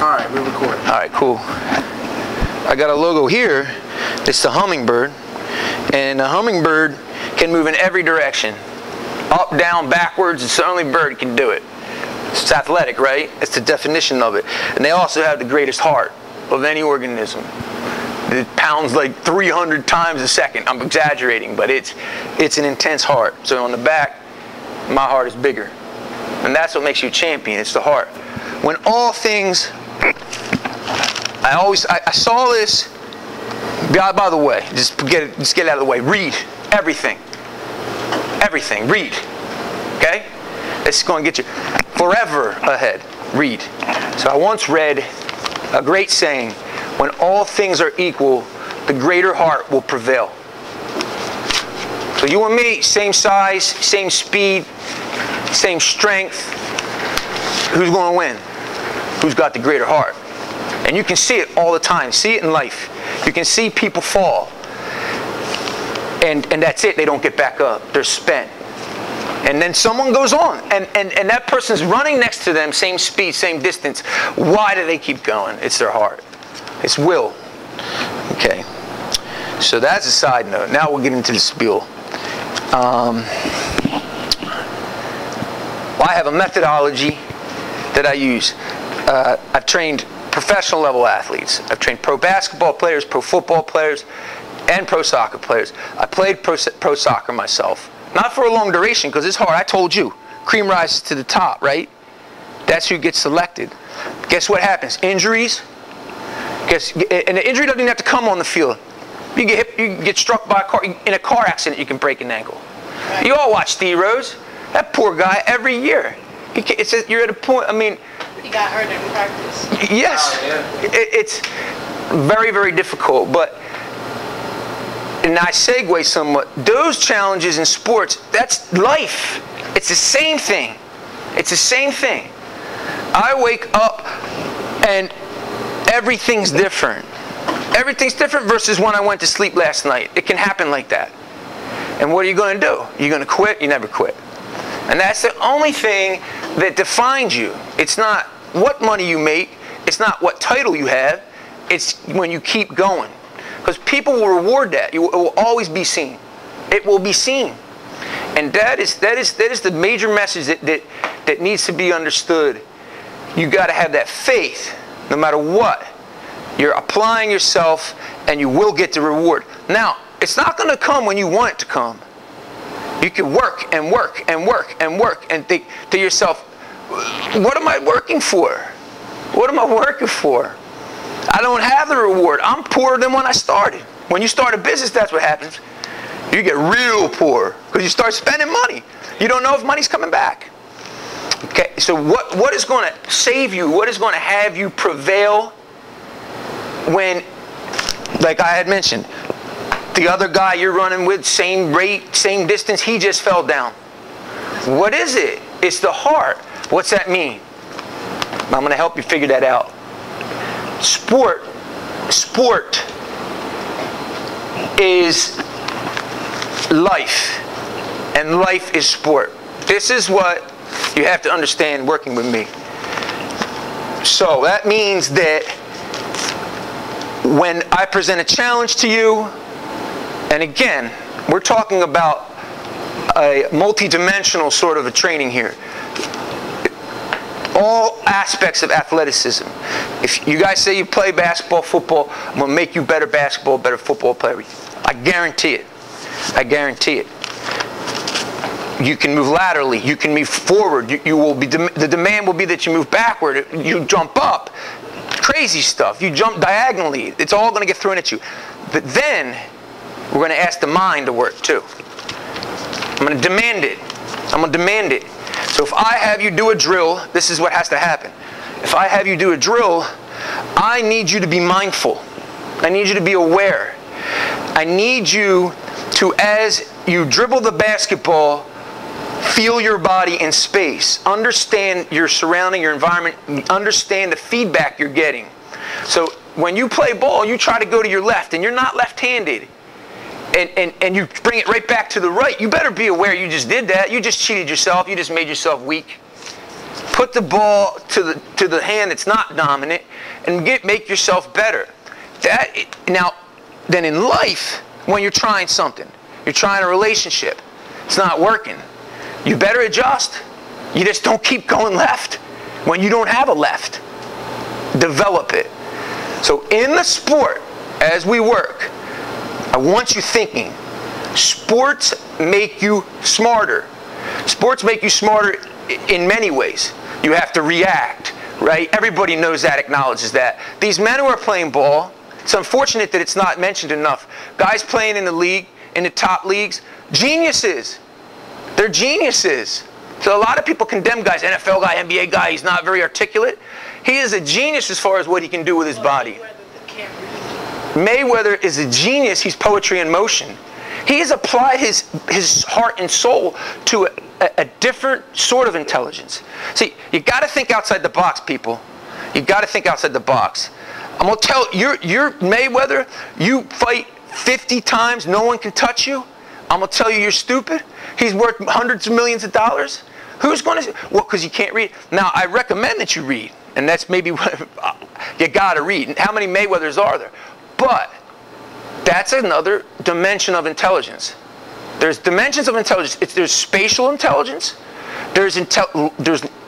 All right, we're recording. All right, cool. I got a logo here. It's the hummingbird. And the hummingbird can move in every direction. Up, down, backwards. It's the only bird that can do it. It's athletic, right? It's the definition of it. And they also have the greatest heart of any organism. It pounds like 300 times a second. I'm exaggerating, but it's an intense heart. So on the back, my heart is bigger. And that's what makes you a champion. It's the heart. When all things, I saw this. By the way, just get it out of the way. Read everything. Everything. Read. Okay? It's going to get you forever ahead. Read. So I once read a great saying: when all things are equal, the greater heart will prevail. So you and me, same size, same speed, same strength. Who's going to win? Who's got the greater heart? And you can see it all the time. See it in life. You can see people fall. And that's it. They don't get back up. They're spent. And then someone goes on. And that person's running next to them, same speed, same distance. Why do they keep going? It's their heart. It's will. Okay. So that's a side note. Now we'll get into the spiel. I have a methodology that I use. I've trained professional level athletes. I've trained pro basketball players, pro football players, and pro soccer players. I played pro soccer myself. Not for a long duration, because it's hard. I told you, cream rises to the top, right? That's who gets selected. Guess what happens? Injuries. And the injury doesn't even have to come on the field. You get hit, you get struck by a car. In a car accident, you can break an ankle. You all watch Steve Rose. That poor guy, every year. You're at a point, I mean... He got hurt in practice. Yes. Oh, yeah. It's very, very difficult. But, and I segue somewhat, those challenges in sports, that's life. It's the same thing. It's the same thing. I wake up and everything's different. Everything's different versus when I went to sleep last night. It can happen like that. And what are you going to do? You're going to quit? You never quit. And that's the only thing that defines you. It's not what money you make. It's not what title you have. It's when you keep going. Because people will reward that. It will always be seen. It will be seen. And that is the major message that needs to be understood. You got to have that faith, no matter what. You're applying yourself, and you will get the reward. Now, it's not going to come when you want it to come. You can work and work and work and work and think to yourself, what am I working for? What am I working for? I don't have the reward. I'm poorer than when I started. When you start a business, that's what happens. You get real poor because you start spending money. You don't know if money's coming back. Okay, so what is going to save you? What is going to have you prevail when, like I had mentioned, the other guy you're running with, same rate, same distance, he just fell down. What is it? It's the heart. What's that mean? I'm going to help you figure that out. Sport is life, and life is sport. This is what you have to understand working with me. So that means that when I present a challenge to you, and again, we're talking about a multi-dimensional sort of a training here. All aspects of athleticism. If you guys say you play basketball, football, I'm going to make you better basketball, better football player. I guarantee it. I guarantee it. You can move laterally. You can move forward. You will be. The demand will be that you move backward. You jump up. Crazy stuff. You jump diagonally. It's all going to get thrown at you. But then we're going to ask the mind to work too. I'm going to demand it. I'm going to demand it. So if I have you do a drill, this is what has to happen. If I have you do a drill, I need you to be mindful. I need you to be aware. I need you to, as you dribble the basketball, feel your body in space. Understand your surrounding, your environment. Understand the feedback you're getting. So when you play ball, you try to go to your left, and you're not left-handed. And you bring it right back to the right. You better be aware you just did that. You just cheated yourself. You just made yourself weak. put the ball to the hand that's not dominant, and make yourself better. Now, then in life, when you're trying something, you're trying a relationship, it's not working, you better adjust. You just don't keep going left when you don't have a left. Develop it. So in the sport, as we work, I want you thinking, sports make you smarter. Sports make you smarter in many ways. You have to react, right? Everybody knows that, acknowledges that. These men who are playing ball, it's unfortunate that it's not mentioned enough. Guys playing in the league, in the top leagues, geniuses. They're geniuses. So a lot of people condemn guys, NFL guy, NBA guy, he's not very articulate. He is a genius as far as what he can do with his body. Mayweather is a genius. He's poetry in motion. He has applied his heart and soul to a different sort of intelligence. See, you got to think outside the box, people. You got to think outside the box. I'm going to tell you, you're Mayweather, you fight 50 times, no one can touch you. I'm going to tell you you're stupid. He's worth hundreds of millions of dollars. Who's going to, well, because you can't read. Now, I recommend that you read, and that's maybe what you got to read. How many Mayweathers are there? But that's another dimension of intelligence. There's dimensions of intelligence. There's spatial intelligence. There's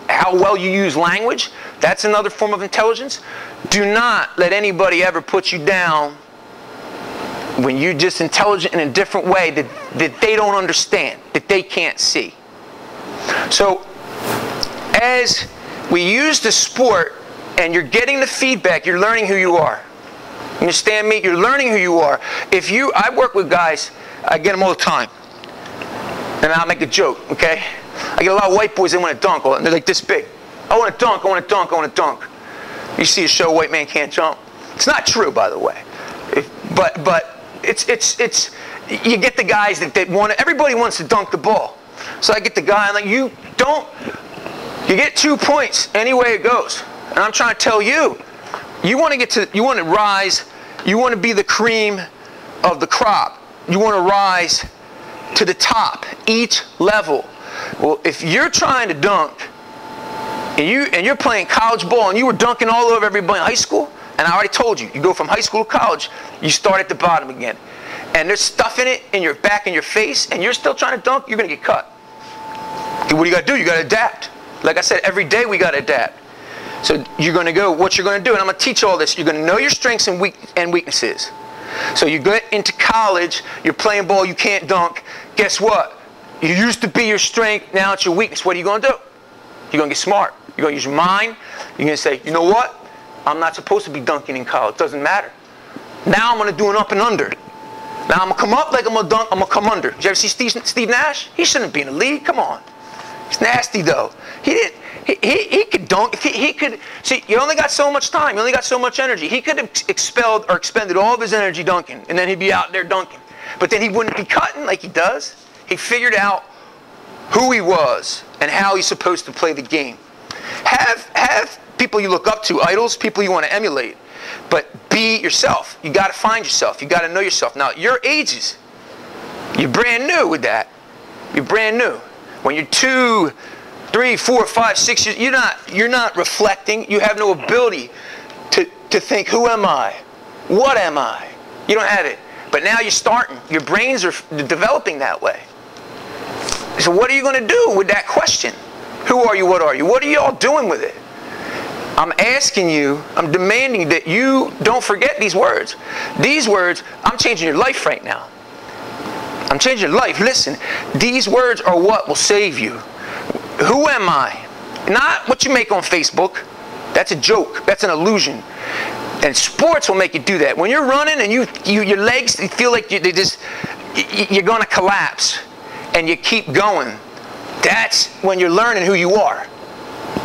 how well you use language. That's another form of intelligence. Do not let anybody ever put you down when you're just intelligent in a different way that they don't understand, that they can't see. So as we use the sport and you're getting the feedback, you're learning who you are. You understand me? You're learning who you are. I work with guys, I get them all the time. And I'll make a joke, okay? I get a lot of white boys, they want to dunk, and they're like this big. I want to dunk, I want to dunk, I want to dunk. You see a show, White Man Can't Jump. It's not true, by the way. But it's you get the guys that want to, everybody wants to dunk the ball. So I get the guy, I'm like, you get 2 points any way it goes. And I'm trying to tell you, you want to rise, you want to be the cream of the crop. You want to rise to the top, each level. Well, if you're trying to dunk, and you're playing college ball, and you were dunking all over everybody in high school, and I already told you, you go from high school to college, you start at the bottom again. And there's stuff in it, in your back, in your face, and you're still trying to dunk, you're going to get cut. What do you got to do? You got to adapt. Like I said, every day we got to adapt. So you're going to go, what you're going to do, and I'm going to teach all this. You're going to know your strengths and weaknesses. So you get into college, you're playing ball, you can't dunk. Guess what? You used to be your strength, now it's your weakness. What are you going to do? You're going to get smart. You're going to use your mind. You're going to say, you know what? I'm not supposed to be dunking in college. It doesn't matter. Now I'm going to do an up and under. Now I'm going to come up like I'm going to dunk. I'm going to come under. Did you ever see Steve Nash? He shouldn't be in the league. Come on. He's nasty, though. He could dunk. He could. See, you only got so much time. You only got so much energy. He could have expelled or expended all of his energy dunking, and then he'd be out there dunking. But then he wouldn't be cutting like he does. He figured out who he was and how he's supposed to play the game. Have people you look up to, idols, people you want to emulate. But be yourself. You got to find yourself. You got to know yourself. Now, your ages, you're brand new with that. You're brand new. When you're 2, 3, 4, 5, 6 years, you're not reflecting. You have no ability to think, who am I? What am I? You don't have it. But now you're starting. Your brains are developing that way. So what are you going to do with that question? Who are you? What are you? What are you all doing with it? I'm asking you, I'm demanding that you don't forget these words. These words, I'm changing your life right now. I'm changing your life. Listen, these words are what will save you. Who am I? Not what you make on Facebook. That's a joke. That's an illusion. And sports will make you do that. When you're running and your legs feel like you're going to collapse and you keep going, that's when you're learning who you are.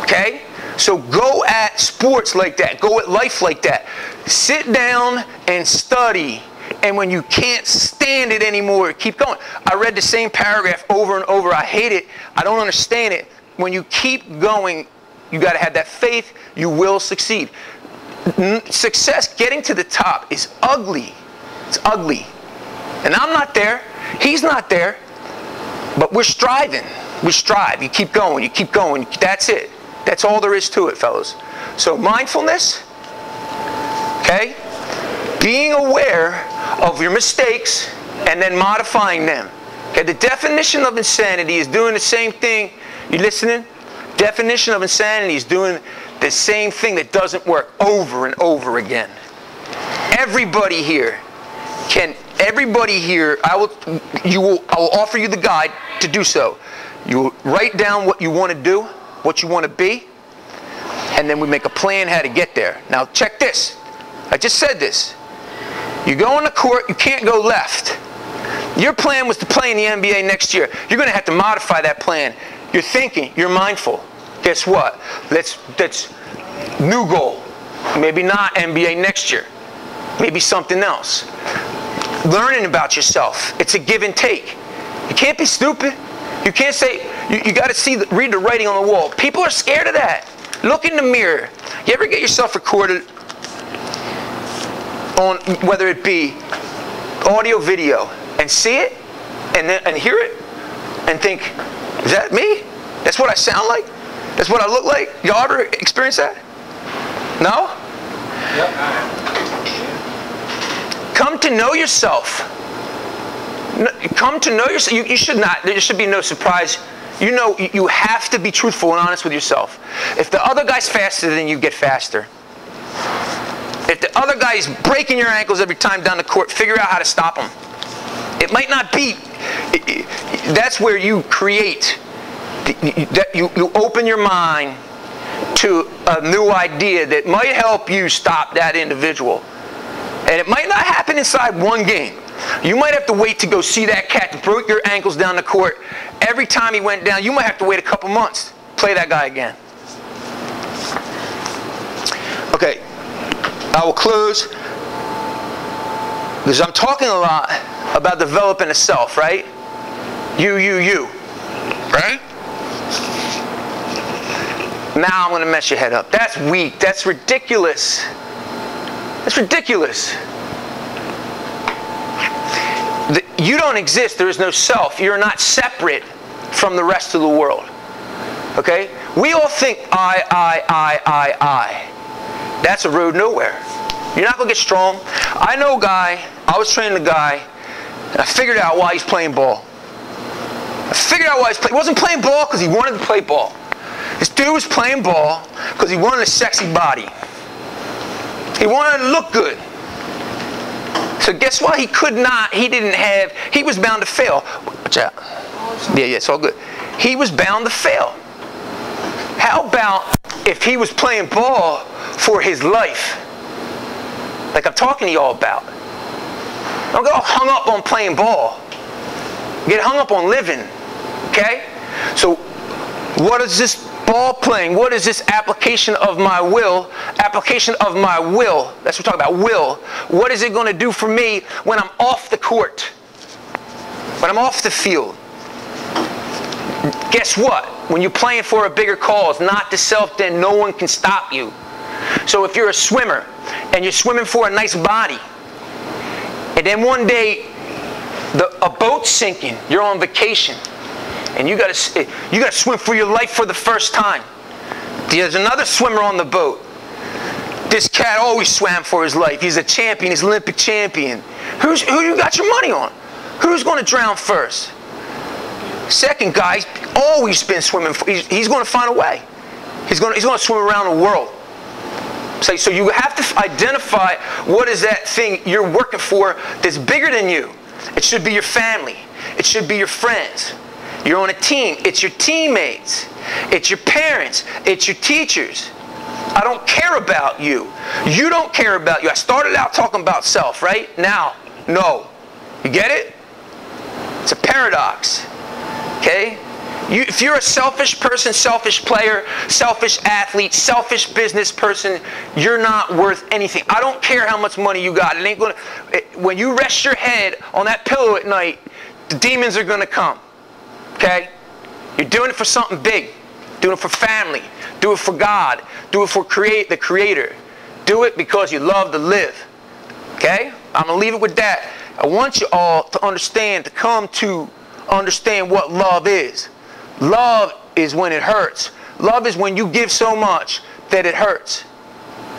Okay? So go at sports like that. Go at life like that. Sit down and study. And when you can't stand it anymore, keep going. I read the same paragraph over and over. I hate it. I don't understand it. When you keep going, you got to have that faith. You will succeed. Success, getting to the top, is ugly. It's ugly. And I'm not there. He's not there. But we're striving. We strive. You keep going. You keep going. That's it. That's all there is to it, fellas. So mindfulness, okay? Being aware of your mistakes and then modifying them. Okay, the definition of insanity is doing the same thing. You listening? Definition of insanity is doing the same thing that doesn't work over and over again. Everybody here, I will offer you the guide to do so. You will write down what you want to do, what you want to be, and then we make a plan how to get there. Now check this. I just said this. You go on the court, you can't go left. Your plan was to play in the NBA next year. You're going to have to modify that plan. You're thinking, you're mindful. Guess what? That's new goal. Maybe not NBA next year. Maybe something else. Learning about yourself. It's a give and take. You can't be stupid. You can't say, you got to read the writing on the wall. People are scared of that. Look in the mirror. You ever get yourself recorded on, whether it be audio, video, and see it, and hear it, and think, is that me? That's what I sound like? That's what I look like? Y'all ever experience that? No? Yep. Come to know yourself. Come to know yourself. You should not. There should be no surprise. You know, you have to be truthful and honest with yourself. If the other guy's faster than you, get faster. If the other guy is breaking your ankles every time down the court, figure out how to stop him. It might not be. That's where you create. You open your mind to a new idea that might help you stop that individual. And it might not happen inside one game. You might have to wait to go see that cat that broke your ankles down the court. Every time he went down, you might have to wait a couple months. Play that guy again. Okay. I will close because I'm talking a lot about developing a self, right? You. Right? Now I'm going to mess your head up. That's weak. That's ridiculous. That's ridiculous. You don't exist. There is no self. You're not separate from the rest of the world. Okay? We all think I. That's a road nowhere. You're not going to get strong. I know a guy, I was training a guy, and I figured out why he's playing ball. He wasn't playing ball because he wanted to play ball. This dude was playing ball because he wanted a sexy body. He wanted to look good. So guess what? He was bound to fail. Watch out. Yeah, it's all good. He was bound to fail. How about if he was playing ball for his life? Like I'm talking to y'all about. Don't get all hung up on playing ball. Get hung up on living. Okay? So what is this ball playing? What is this application of my will? Application of my will. That's what we're talking about, will. What is it going to do for me when I'm off the court? When I'm off the field? Guess what? When you're playing for a bigger cause, not the self, then no one can stop you. So if you're a swimmer and you're swimming for a nice body, and then one day a boat's sinking, you're on vacation, and you got to swim for your life for the first time. There's another swimmer on the boat. This cat always swam for his life. He's a champion. He's an Olympic champion. Who you got your money on? Who's going to drown first? Second guy's always been swimming. He's going to find a way. He's going to swim around the world. So you have to identify what is that thing you're working for that's bigger than you. It should be your family. It should be your friends. You're on a team. It's your teammates. It's your parents. It's your teachers. I don't care about you. You don't care about you. I started out talking about self, right? Now, no. You get it? It's a paradox. Okay? If you're a selfish person, selfish player, selfish athlete, selfish business person, you're not worth anything. I don't care how much money you got. It ain't gonna. When you rest your head on that pillow at night, the demons are going to come. Okay? You're doing it for something big. Doing it for family. Do it for God. Do it for the Creator. Do it because you love to live. Okay? I'm going to leave it with that. I want you all to understand, to come to understand what love is. Love is when it hurts. Love is when you give so much that it hurts.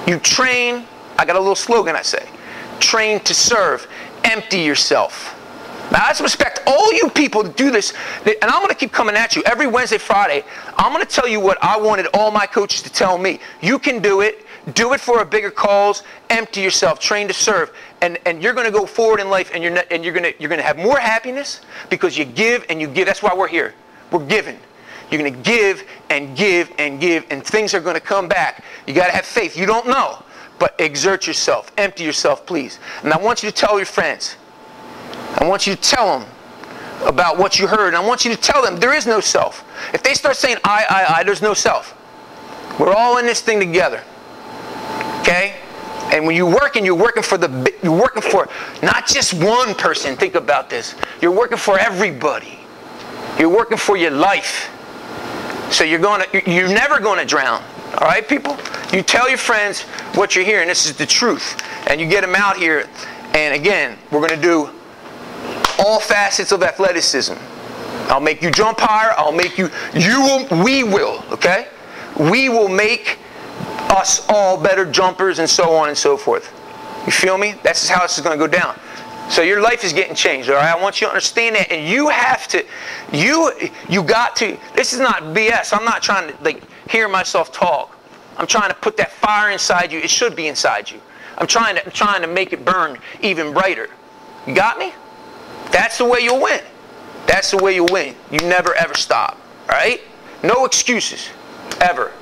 You train, I got a little slogan I say, train to serve, empty yourself. Now, I respect all you people that do this, and I'm going to keep coming at you. Every Wednesday, Friday, I'm going to tell you what I wanted all my coaches to tell me. You can do it. Do it for a bigger cause. Empty yourself. Train to serve. And you're going to go forward in life, and you're going to have more happiness because you give and you give. That's why we're here. We're giving. You're going to give and give and give, and things are going to come back. You got to have faith. You don't know, but exert yourself. Empty yourself, please. And I want you to tell your friends. I want you to tell them about what you heard. And I want you to tell them there is no self. If they start saying I, there's no self. We're all in this thing together. Okay? And when you're working for not just one person. Think about this. You're working for everybody. You're working for your life. So you're never going to drown. All right, people? You tell your friends what you're hearing. This is the truth. And you get them out here. And again, we're going to do all facets of athleticism. I'll make you jump higher. I'll make we will, okay? We will make us all better jumpers and so on and so forth. You feel me? That's how this is going to go down. So your life is getting changed, all right? I want you to understand that. And you have to, you got to, this is not BS. I'm not trying to hear myself talk. I'm trying to put that fire inside you. It should be inside you. I'm trying to make it burn even brighter. You got me? That's the way you'll win. That's the way you'll win. You never ever stop. All right? No excuses. Ever.